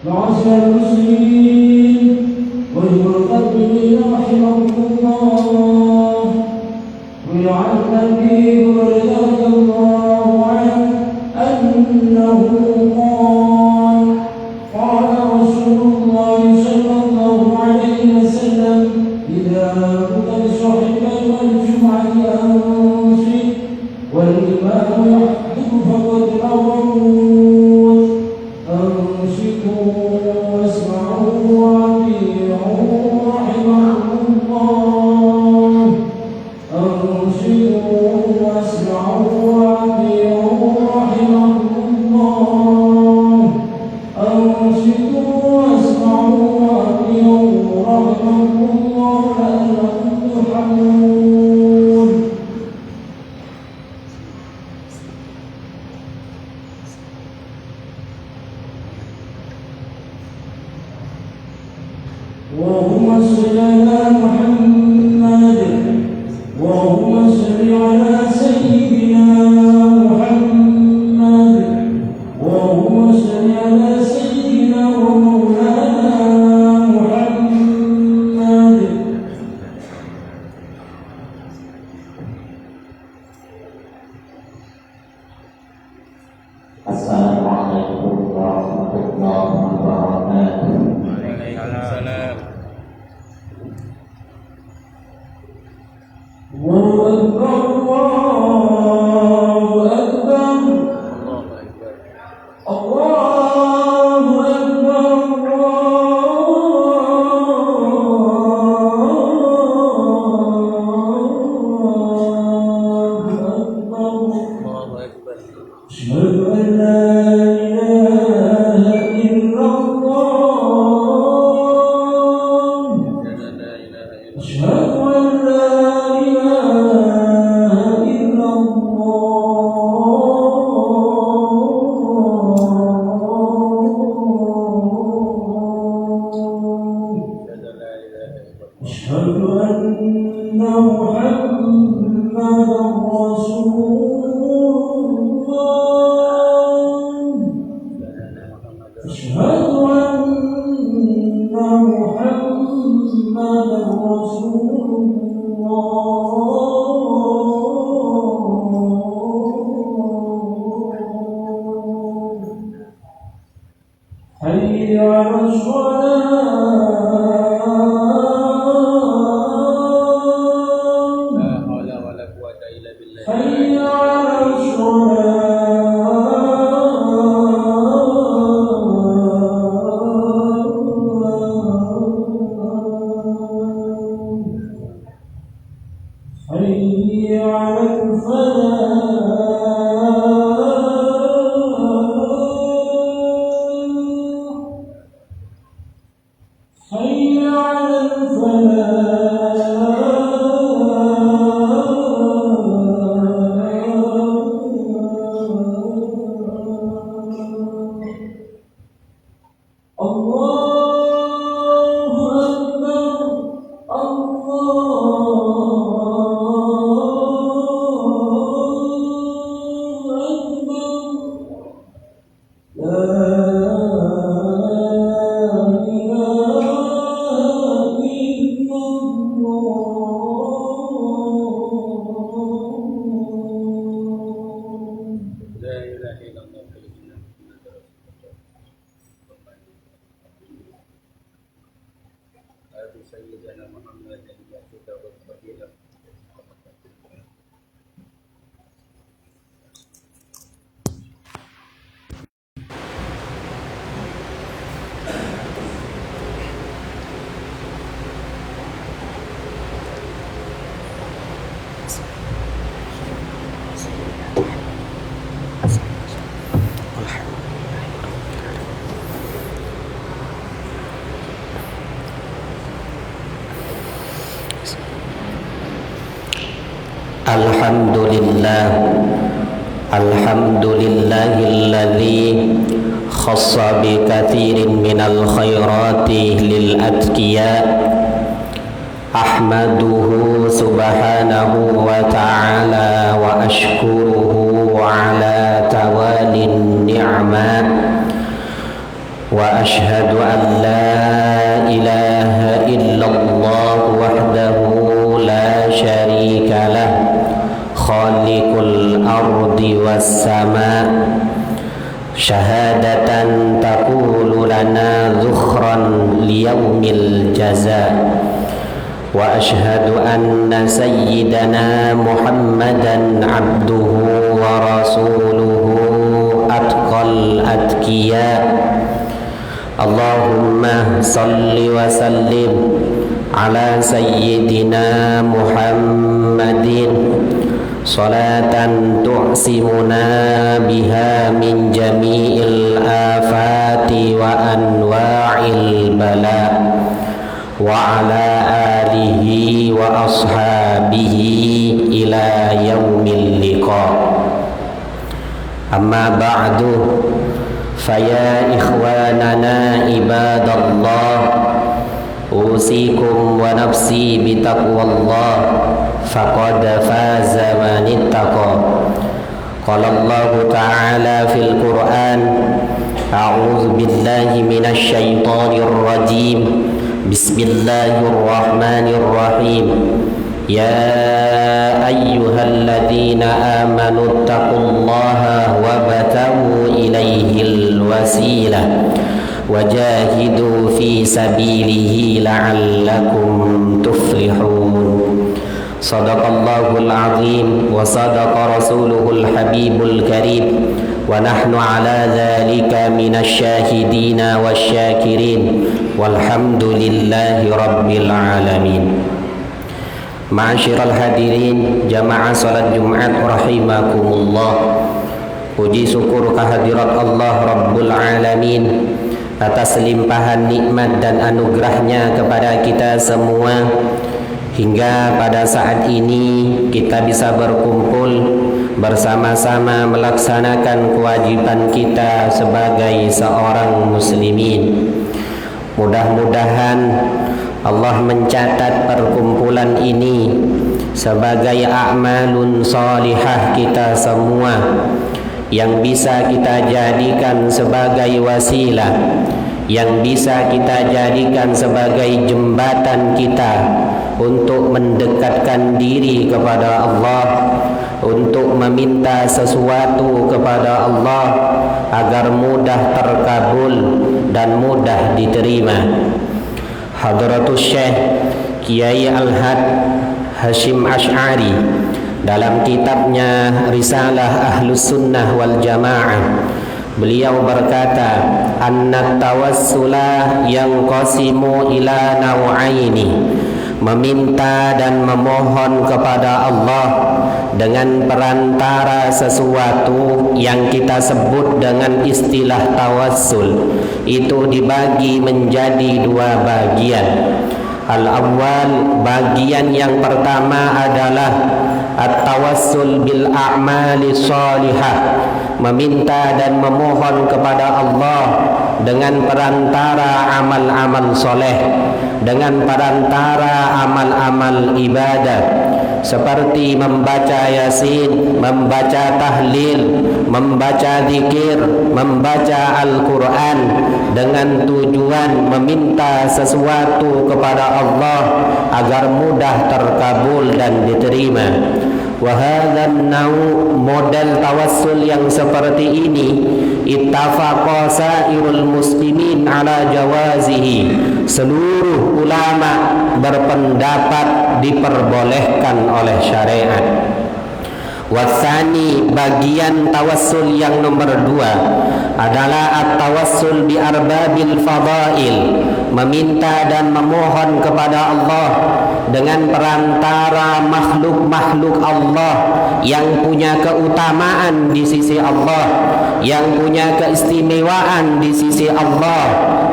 معاشر المسلمين والمرتقبين رحمكم الله. وعن أبي هريرة رضي الله عنه أنه قال قال رسول الله صلى الله عليه وسلم إذا كنت بصحبة والجمعة أنصت والإمام يحدث فقد أغموت أنصتوا واسمعوا وأطيعوا رحمكم الله. أنصتوا واسمعوا وأطيعوا رحمكم الله. أنصتوا واسمعوا وأطيعوا رحمكم الله لعلكم ترحمون. اللهم صل على محمد اللهم صل على سيدنا محمد اللهم صل على سيدنا ومولانا محمد. Assalamualaikum warahmatullahi wabarakatuh. Waalaikumsalam. Allahu Akbar, Allahu Akbar, Allahu Akbar, Allahu Akbar. أشهد أن لا إله إلا الله. أشهد أن لا إله إلا الله. أشهد أن محمدا رسول الله. أشهد أن محمدا رسول الله. حي على الصلاة. La haula wala quwwata illa billah. حي على الصلاة. حي على الفلاح. حي على الفلاح. الله أكبر، الله أكبر. لا إله إلا الله. La ilaha illallah. Abi sayyidina Muhammadin wa sallallahu alaihi wa sallam. Alhamdulillah, alhamdulillahilladzi khassa bi katsirin minal khairati lil atqiya. Ahmaduhu subhanahu wa ta'ala wa ashkuruhu ala tawalin ni'ma وأشهد أن لا إله إلا الله وحده لا شريك له خالق الأرض والسماء شهادة تقول لنا ذخرا ليوم الجزاء وأشهد أن سيدنا محمدا عبده ورسوله أتقى الأتقياء اللهم صل وسلم على سيدنا محمد صلاة تعصمنا بها من جميع الآفات وأنواع البلاء وعلى آله وأصحابه إلى يوم اللقاء أما بعد فيا إخواننا عباد الله أوصيكم ونفسي بتقوى الله فقد فاز من اتقى قال الله تعالى في القرآن أعوذ بالله من الشيطان الرجيم بسم الله الرحمن الرحيم يا أيها الذين آمنوا اتقوا الله وابتغوا إليه الوسيلة وجاهدوا في سبيله لعلكم تفلحون صدق الله العظيم وصدق رسوله الحبيب الكريم ونحن على ذلك من الشاهدين والشاكرين والحمد لله رب العالمين. Ma'asyiral hadirin jamaah salat Jumat rahimakumullah. Puji syukur kehadirat Allah Rabbul Alamin atas limpahan nikmat dan anugerahnya kepada kita semua hingga pada saat ini kita bisa berkumpul bersama-sama melaksanakan kewajiban kita sebagai seorang muslimin. Mudah-mudahan Allah mencatat perkumpulan ini sebagai a'malun salihah kita semua yang bisa kita jadikan sebagai wasilah, yang bisa kita jadikan sebagai jembatan kita untuk mendekatkan diri kepada Allah, untuk meminta sesuatu kepada Allah agar mudah terkabul dan mudah diterima. Hadratus Syekh Kiai Al-Had Hashim Asy'ari dalam kitabnya Risalah Ahlus Sunnah wal Jamaah, beliau berkata, "Anna tawassula yanqasimu ila naw'aini." Meminta dan memohon kepada Allah dengan perantara sesuatu yang kita sebut dengan istilah tawassul itu dibagi menjadi dua bagian. Al-awwal, bagian yang pertama adalah at-tawassul bil a'mali shalihah, meminta dan memohon kepada Allah dengan perantara amal-amal soleh, dengan perantara amal-amal ibadah seperti membaca Yasin, membaca tahlil, membaca zikir, membaca Al-Quran dengan tujuan meminta sesuatu kepada Allah agar mudah terkabul dan diterima. Wahadzan nau' model tawassul yang seperti ini ittafaqa sairul muslimin ala jawazihi. Seluruh ulama berpendapat diperbolehkan oleh syariat. Wasani, bagian tawassul yang nomor dua adalah at-tawassul bi arbabil fadail, meminta dan memohon kepada Allah dengan perantara makhluk-makhluk Allah yang punya keutamaan di sisi Allah, yang punya keistimewaan di sisi Allah,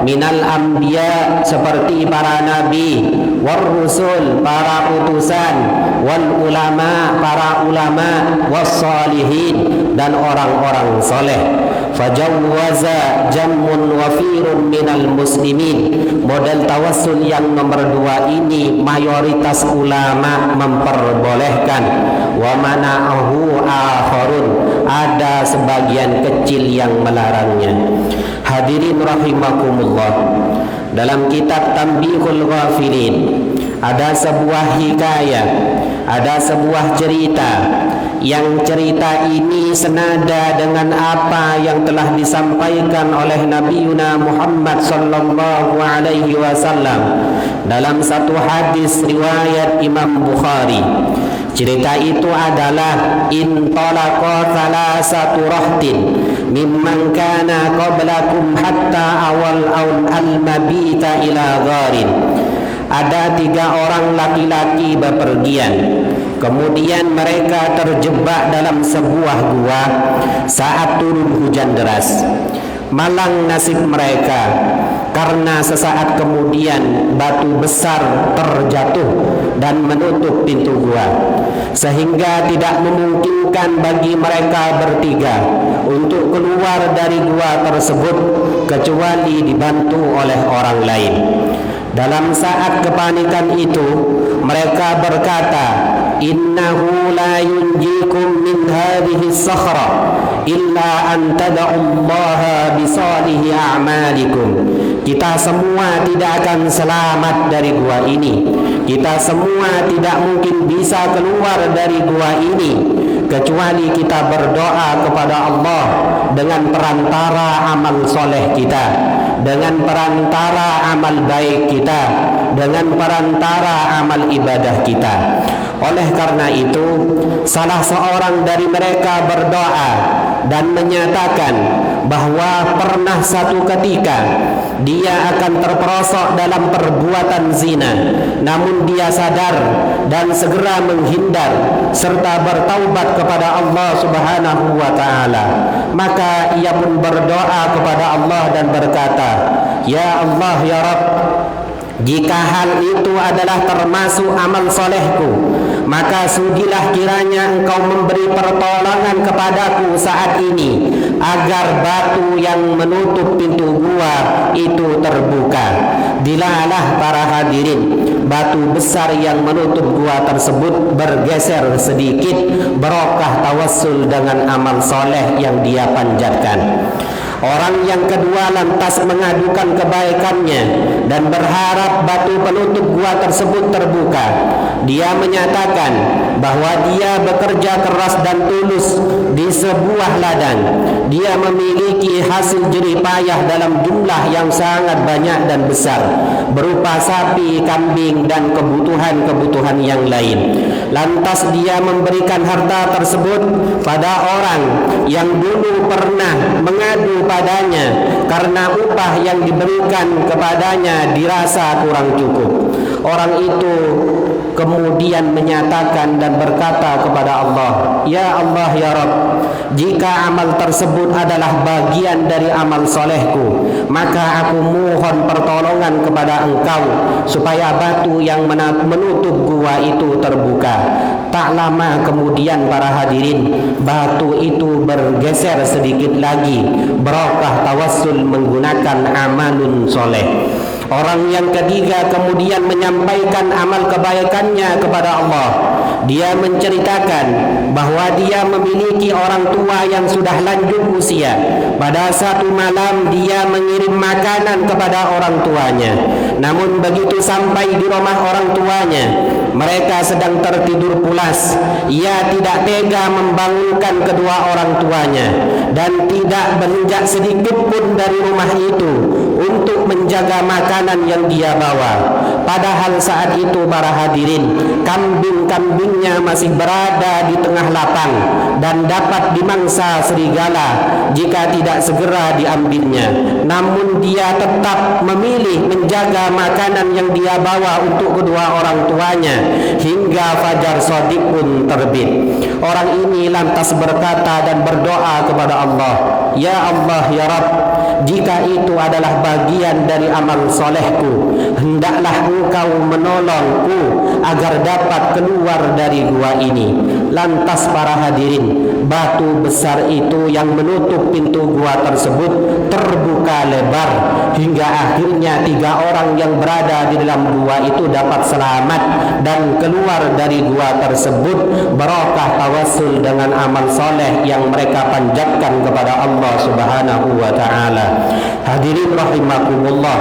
minal anbiya seperti para nabi, war rusul para utusan, wal ulama para ulama, was salihin dan orang-orang soleh. Fajawwaza jammun wafirun minal muslimin. Model tawassul yang nomor dua ini mayoritas ulama memperbolehkan. Wa mana'ahu akharun, ada sebagian kecil yang melarangnya. Hadirin rahimakumullah, dalam kitab Tanbihul Ghafilin ada sebuah hikayah, ada sebuah cerita yang cerita ini senada dengan apa yang telah disampaikan oleh Nabiuna Muhammad sallallahu alaihi wasallam dalam satu hadis riwayat Imam Bukhari. Cerita itu adalah intalaqa salasatu rahtin mimman kana qablakum hatta awal al-mabita ila gharin. Ada 3 orang laki-laki bepergian. Kemudian mereka terjebak dalam sebuah gua saat turun hujan deras. Malang nasib mereka, karena sesaat kemudian batu besar terjatuh dan menutup pintu gua, sehingga tidak memungkinkan bagi mereka bertiga untuk keluar dari gua tersebut kecuali dibantu oleh orang lain. Dalam saat kepanikan itu, mereka berkata, "Innahu la yunjikum min hadhihi as-sakhra illa an tad'ullaha bi salihi a'malikum." Kita semua tidak akan selamat dari gua ini. Kita semua tidak mungkin bisa keluar dari gua ini kecuali kita berdoa kepada Allah dengan perantara amal soleh kita, dengan perantara amal baik kita, dengan perantara amal ibadah kita. Oleh karena itu, salah seorang dari mereka berdoa dan menyatakan bahwa pernah satu ketika dia akan terperosok dalam perbuatan zina, namun dia sadar dan segera menghindar serta bertaubat kepada Allah Subhanahu wa taala. Maka ia pun berdoa kepada Allah dan berkata, "Ya Allah, ya Rabb, jika hal itu adalah termasuk amal solehku, maka sudilah kiranya Engkau memberi pertolongan kepadaku saat ini agar batu yang menutup pintu gua itu terbuka." Dilalah para hadirin, batu besar yang menutup gua tersebut bergeser sedikit berkah tawassul dengan amal soleh yang dia panjatkan. Orang yang kedua lantas mengadukan kebaikannya dan berharap batu penutup gua tersebut terbuka. Dia menyatakan bahwa dia bekerja keras dan tulus di sebuah ladang. Dia memiliki hasil jerih payah dalam jumlah yang sangat banyak dan besar, berupa sapi, kambing, dan kebutuhan-kebutuhan yang lain. Lantas dia memberikan harta tersebut pada orang yang dulu pernah mengadu padanya karena upah yang diberikan kepadanya dirasa kurang cukup. Orang itu kemudian menyatakan dan berkata kepada Allah, "Ya Allah, ya Rabb, jika amal tersebut adalah bagian dari amal solehku, maka aku mohon pertolongan kepada Engkau supaya batu yang menutup gua itu terbuka." Tak lama kemudian para hadirin, batu itu bergeser sedikit lagi berkah tawassul menggunakan amalun soleh. Orang yang ketiga kemudian menyampaikan amal kebaikannya kepada Allah. Dia menceritakan bahwa dia memiliki orang tua yang sudah lanjut usia. Pada satu malam dia mengirim makanan kepada orang tuanya. Namun begitu sampai di rumah orang tuanya, mereka sedang tertidur pulas. Ia tidak tega membangunkan kedua orang tuanya dan tidak beranjak sedikit pun dari rumah itu untuk menjaga makanan yang dia bawa. Padahal saat itu para hadirin, kambing-kambingnya masih berada di tengah lapang dan dapat dimangsa serigala jika tidak segera diambilnya. Namun dia tetap memilih menjaga makanan yang dia bawa untuk kedua orang tuanya hingga fajar shadiq pun terbit. Orang ini lantas berkata dan berdoa kepada Allah, "Ya Allah, ya Rabb, jika itu adalah bagian dari amal solehku, hendaklah Engkau menolongku agar dapat keluar dari gua ini." Lantas para hadirin, batu besar itu yang menutup pintu gua tersebut terbuka lebar hingga akhirnya 3 orang yang berada di dalam gua itu dapat selamat dan keluar dari gua tersebut berkah tawassul dengan amal soleh yang mereka panjatkan kepada Allah Subhanahu wa taala. Hadirin rahimakumullah,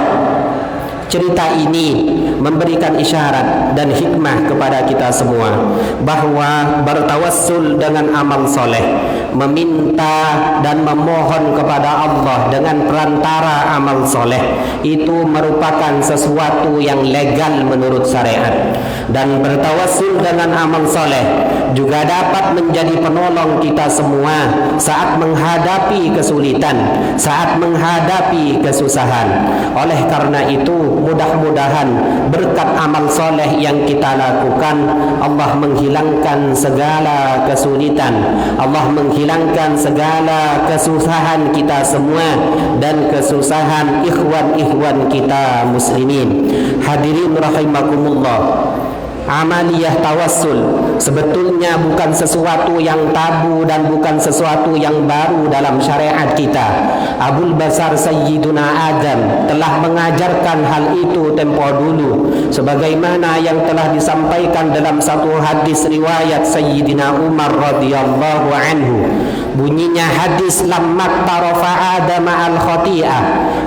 cerita ini memberikan isyarat dan hikmah kepada kita semua bahwa bertawassul dengan amal soleh, meminta dan memohon kepada Allah dengan perantara amal soleh, itu merupakan sesuatu yang legal menurut syariat. Dan bertawassul dengan amal soleh juga dapat menjadi penolong kita semua saat menghadapi kesulitan, saat menghadapi kesusahan. Oleh karena itu, mudah-mudahan berkat amal soleh yang kita lakukan, Allah menghilangkan segala kesulitan, Allah menghilangkan segala kesusahan kita semua dan kesusahan ikhwan-ikhwan kita muslimin. Hadirin rahimakumullah, amaliyah tawassul sebetulnya bukan sesuatu yang tabu dan bukan sesuatu yang baru dalam syariat kita. Abul Basar Sayyiduna Adam telah mengajarkan hal itu tempo dulu, sebagaimana yang telah disampaikan dalam satu hadis riwayat Sayyidina Umar radhiyallahu anhu. Bunyinya hadis, lamma tarafa Adam al khati'ah,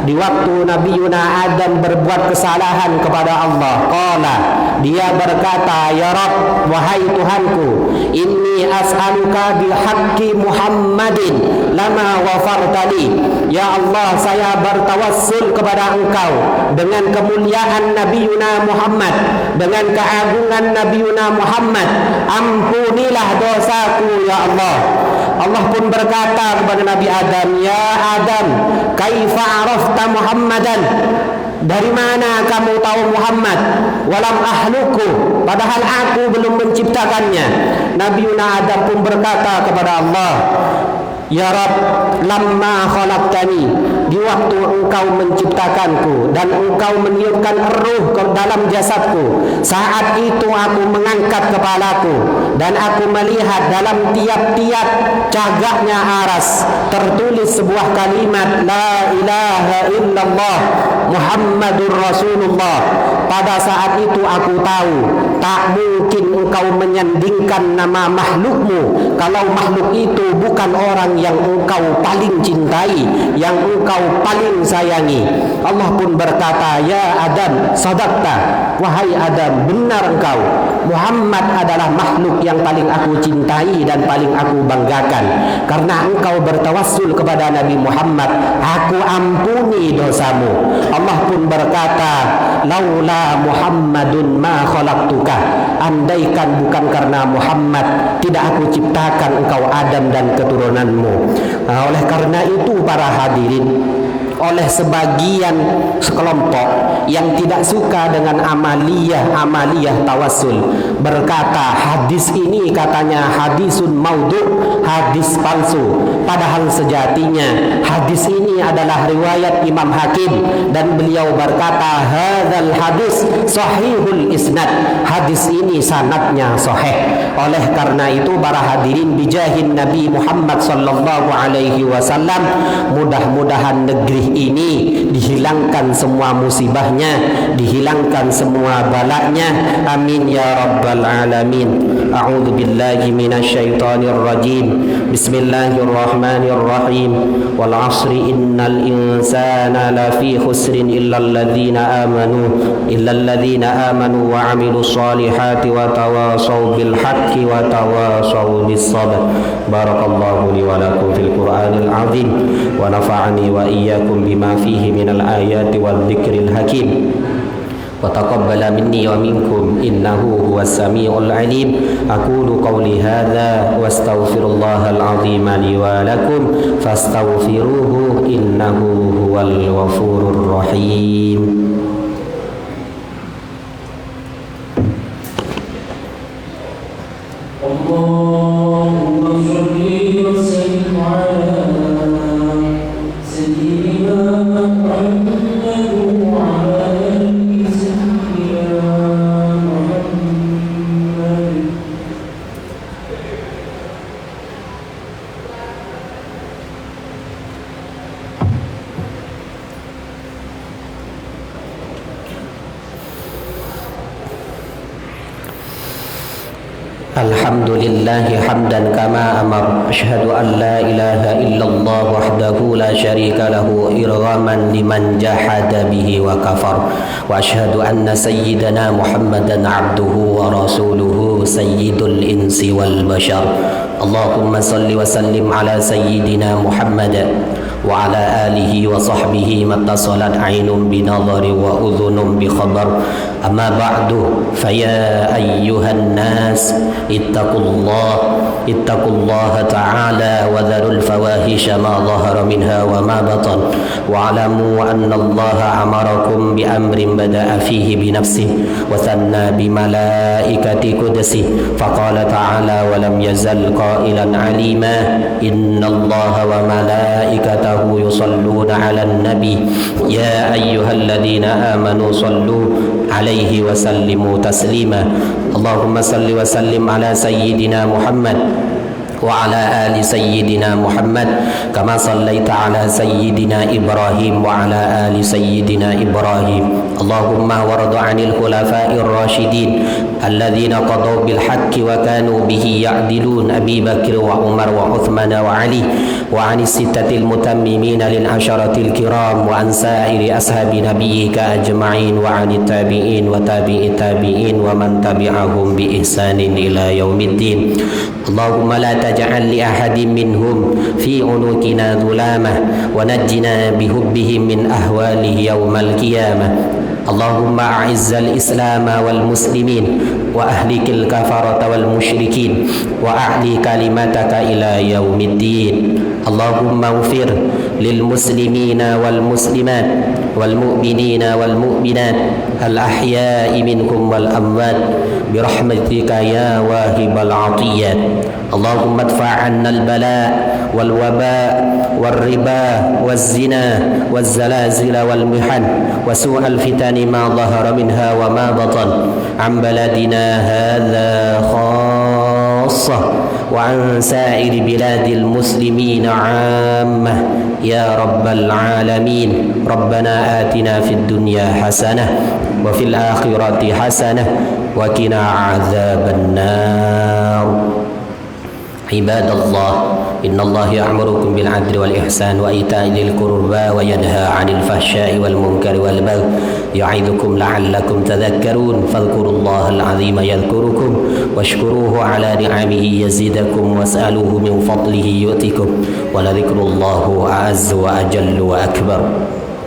di waktu Nabiuna Adam berbuat kesalahan kepada Allah, qala, dia berkata, ya Rabb, wahai Tuhanku, inni as'aluka bihaqqi Muhammadin lama wafartali. Ya Allah, saya bertawassul kepada Engkau dengan kemuliaan Nabiuna Muhammad, dengan keagungan Nabiuna Muhammad, ampunilah dosaku ya Allah. Allah pun berkata kepada Nabi Adam, ya Adam, kaifa arafta Muhammadan, dari mana kamu tahu Muhammad? Walam ahluku, padahal aku belum menciptakannya. Nabiuna Adam pun berkata kepada Allah, ya Rabb, lamma khalaqtani, di waktu engkau menciptakanku dan engkau meniupkan ruh ke dalam jasadku, saat itu aku mengangkat kepalaku dan aku melihat dalam tiap-tiap cagaknya aras tertulis sebuah kalimat, la ilaha illallah Muhammadur Rasulullah. Pada saat itu aku tahu tak mungkin engkau menyandingkan nama makhlukmu kalau makhluk itu bukan orang yang engkau paling cintai, yang engkau paling sayangi. Allah pun berkata, ya Adam, sadaqta, wahai Adam, benar engkau, Muhammad adalah makhluk yang paling aku cintai dan paling aku banggakan. Karena engkau bertawassul kepada Nabi Muhammad, aku ampuni dosamu. Allah pun berkata, laula Muhammadun ma khalaqtuka, andaikan bukan karena Muhammad, tidak aku ciptakan engkau Adam dan keturunanmu. Oleh karena itu para hadirin, oleh sebagian sekelompok yang tidak suka dengan amaliyah tawassul, berkata hadis ini katanya hadisun maudhu', hadis palsu. Padahal sejatinya hadis ini adalah riwayat Imam Hakim dan beliau berkata hadzal hadis sahihul isnad, hadis ini sanadnya sahih. Oleh karena itu para hadirin, bijahin Nabi Muhammad sallallahu alaihi wasallam, mudah-mudahan negeri ini dihilangkan semua musibahnya, dihilangkan semua balanya, amin ya rabbal alamin. A'udzu billahi minasyaitonir rajim. Bismillahirrahmanirrahim. Wal 'asri innal insana lafi khusrin illal ladzina amanu wa 'amilus solihati wa tawasaw bil haqqi wa tawasaw bis sabr. Barakallahu li wa lakum fil Qur'anil 'azim wa nafa'ani wa iyyakum bima fihi minal ayati wal dzikril hakim. Wa taqabbala minni wa minkum innahu huwas samiul alim. Aqulu qawli hadza wa astaghfirullahal azim li wa lakum fastaghfiruhu innahu huwal ghafurur rahim. Allahumma shalli wa sallim ala sayyidina Muhammad wa ala ali sayyidina Muhammad. Alhamdulillahi hamdan kama amar. Asyhadu an la ilaha illallah wahdahu la syarika lahu irghaman liman jahada bihi wa kafar. Wa asyhadu anna sayyidana Muhammadan abduhu wa rasuluhu sayyidul insi wal bashar. Allahumma salli wa sallim ala sayyidina Muhammad wa ala alihi wa sahbihi mattasalat aynun binadhari wa udhunun bi khabar. Amma ba'du, faya ayyuhan nas ittaqullaha ta'ala wa dharul fawahisha ma dhahara minha wa ma batan wa alamu anna allaha amarakum bi amrin bada'a fihi bi nafsihi wa thanna bi malaikati qudsihi faqala ta'ala wa lam yazal qailan alima inna allaha wa malaikatahu yusalluna 'alan nabi ya ayyuhalladhina amanu sallu alaihi wa sallimu taslima. Allahumma salli wa sallim ala sayyidina Muhammad wa ala ali sayyidina Muhammad kama sallaita ala sayyidina Ibrahim wa ala ali sayyidina Ibrahim. Allahumma warda 'anil khulafa'ir rasyidin alladhina qadaw bil haqqi wa kanu bihi ya'dilun Abi Bakr wa Umar wa Uthman wa Ali wa 'anis sittatil mutammimin lil asharatil kiram wa an sa'iri ashabi nabiyyika ajma'in wa 'anit tabi'in wa tabi'it tabi'in wa man tabi'ahum bi ihsanin ila yaumiddin. Allahumma la taj'al li ahadin minhum fi unuqina dhulamah wa najjina bihubbihim min ahwalihi yaumal qiyamah. Allahumma a'izzal islam wal muslimin wa ahlikil kafarata wal musyrikin wa a'li kalimataka ila yaumiddin. Allahumma ufir lil muslimina wal muslimat wal mu'minina wal mu'minat al ahya'i minkum wal amwat birahmatika ya wahibal atiyat. Allahumma adfa' 'anna al bala' wal waba' wal riba waz zina waz zalazil wal mihan wa su'al fitani ma dhahara minha wa ma batan an baladina hadha khassah wa an sa'iri biladil muslimin 'ammah ya rabbal alamin. Rabbana atina fid dunya hasanah wa fil akhirati hasanah wa qina 'adzaban nar. Ibadallah, innallaha ya'murukum bil 'adli wal ihsan wa ita'i dzil qurba wa yanha 'anil fahsya'i wal munkari wal baghi ya'idukum la'allakum tadhakkarun. Fadhkurullahal 'azima yadhkurukum washkuruhu 'ala ni'amihi yazidakum was'aluhu min fadlihi yu'tikum wa la dzikrullahi a'azzu wa ajallu wa akbar.